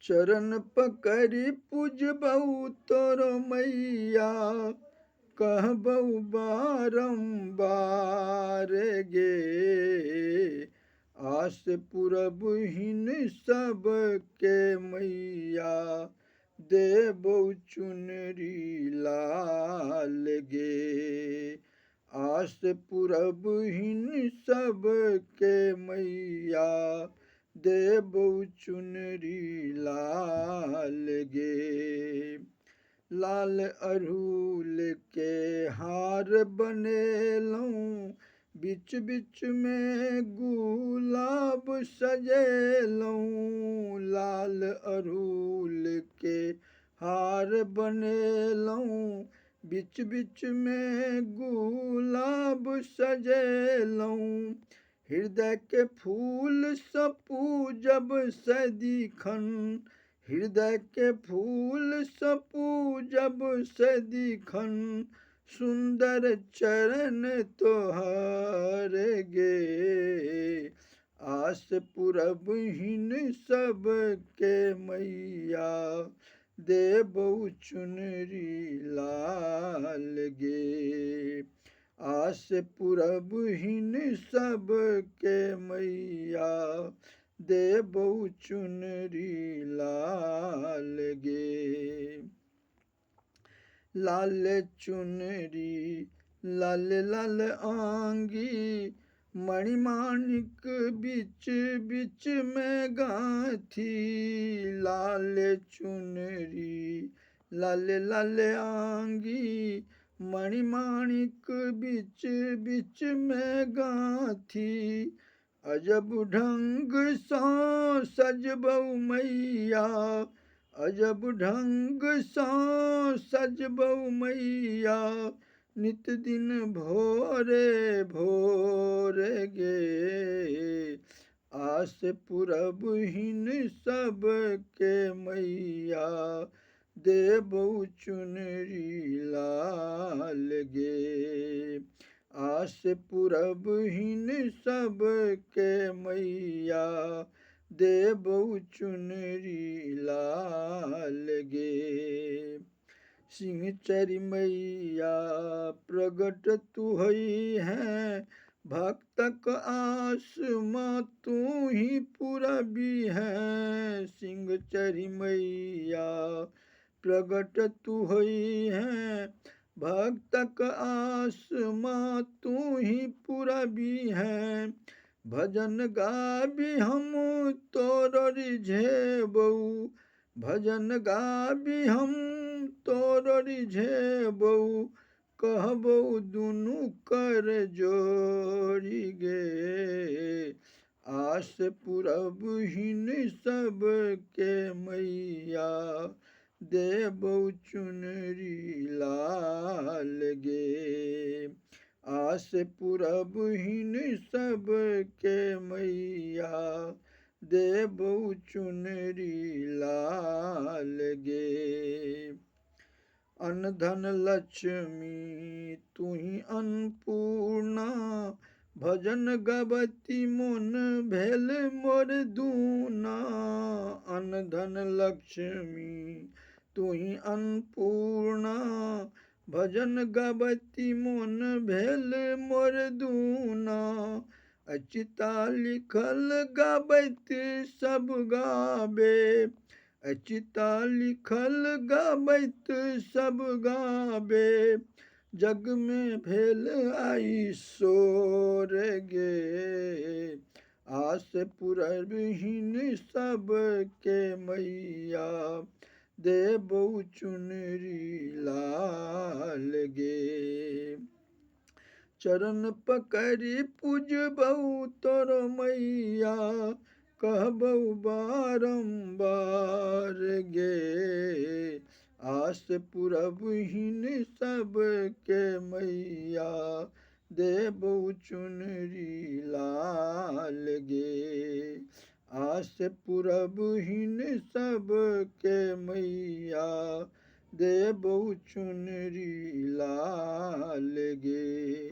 चरण पकड़ी पूजबऊ तोर मैया, कहबऊ बारंबार गे। आस पुरबहिन सबके मैया, देबऊ चुनरी लाल गे। आस पुरबहिन सबके मैया, देबऊ चुनरी लाल गे। लाल अड़हुल के हार बनेलऊं, बिच बिच में गुलाब सजेलऊं। लाल अड़हुल के हार बनेलऊं, बिच बिच में गुलाब सजेलऊं। हृदय के फूल सपूजब सदिखन, हृदय के फूल सपूजब सदिखन। सुंदर चरण तोहर गे। आस पुरबहिन सबके मैया, देबऊ चुनरी लाल गे। आस पुरबहिन सबके मैया, देबऊ चुनरी लाल गे। लाल चुनरी लाल लाल आंगी, मणिमाणिक बिच बिच में गाथी। लाल चुनरी लाल लाल आंगी, मणिमाणिक बिच बिच में गाथी। अजब ढंग सा सजबऊ मैया, अजब ढंग सा सजबऊ मैया। नित दिन भोरे भोरे गे। आस पुरबहिन सबके मैया, देबऊ चुनरी लाल गे। आस पुरबहिन सबके मैया, देबऊ चुनरी लाल गे। सिंहचरी मैया प्रगट तू हई है, भक्तक आस माँ तू ही पुरबी है। सिंहचरी मैया प्रगट तू हई है, भक्तक आस माँ तू ही पुरबी है। भजन गाबी हम तोर रिझेबऊ, भजन गाबी हम तोर रिझेबऊ। कहबऊ दुनु कर जोड़ी गे। आस पुरबहिन सबके मैया, देबऊ चुनरी लाल गे। आस पुरबहिन सबके मैया, देबऊ चुनरी लाल गे। अन्न धन लक्ष्मी तू ही अन्नपूर्णा, भजन गबती मन भेल मोर दूना। अन्न धन लक्ष्मी तू ही अन्नपूर्णा, भजन गबती मन भेल मोर दूना। अचिता लिखल गाबैत सब गाबे, अचिता लिखल गाबैत सब गाबे। जग में भेल आई शोर गे। आस पुरबहिन सबके मैया, देबऊ चुनरी लाल गे। चरण पकड़ी पूजबऊ तोर मैया, कहबऊ बारंबार गे। आस पुरबहिन सबके मैया, देबऊ चुनरी लाल गे। आस पुरबहिन सबके मैया, देबऊ चुनरी लाल गे।